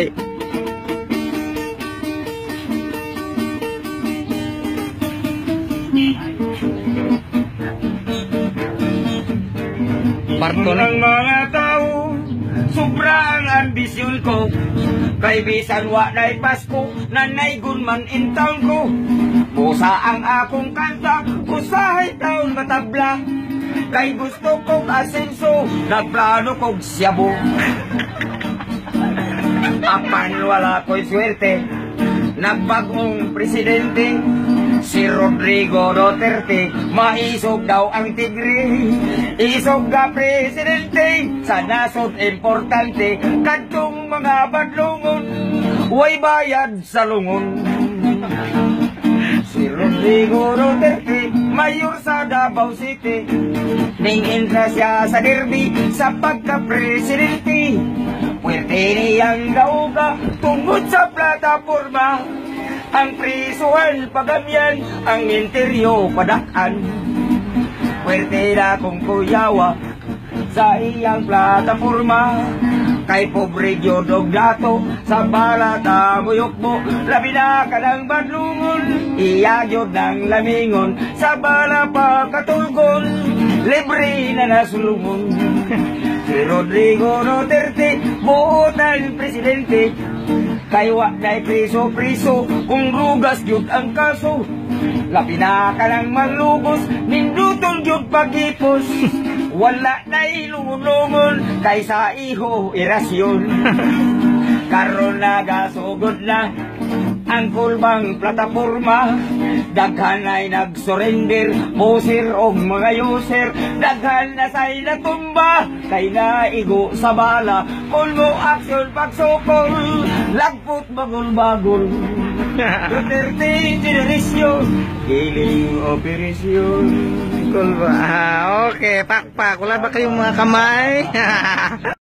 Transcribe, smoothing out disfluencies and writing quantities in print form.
Ay. Parto ng mga tao, sobra ang ambisyon ko. Kay bisan wa na'y Pasko, nanay gunman in town ko. Pusa ang akong kanta, usahay taon matabla. Kay gusto kong asenso, nagplano kong siyabo. Apan wala ko'y swerte, nagbagong presidente. Si Rodrigo Duterte, maisog daw ang tigre. Isog ka presidente, sa nasod importante. Kadtong mga badlungon, way bayad sa lungon. Si Rodrigo Duterte, mayor sa Davao City. Ning entra siya sa derby, sa pagka-presidente. Puwerte niyang gauga, tungkol sa plataforma. Ang prisuhan pagamyan, ang interior padakan. Puwerte na kong kuyawa sa iyang plataforma. Kay pobre gyudog dato sa balata muyok mo. Labi na ka ng badlungon, iya gyud ng lamingon. Sa bala pa katulgon, libre na nasulungon. Si Rodrigo Duterte, buot ng presidente. Kay wa na'y priso-priso, kung rugas gyud ang kaso. Labi na ka ng manlugos, nindutol gyud pagipos. Wala na'y lungon-lungon, kay sa iho irasyon. Karon nagasugod na ang kulbang plataforma. Daghan ay nag-surrender, poser og mga user. Daghan na say natumba, kay naigo sa bala. Kulmo aksyon pagsukol, lagpot bagol-bagol. Duterte generation, giling operasyon. Cool ba? Okay, pakpak. Wala ba kayong mga kamay?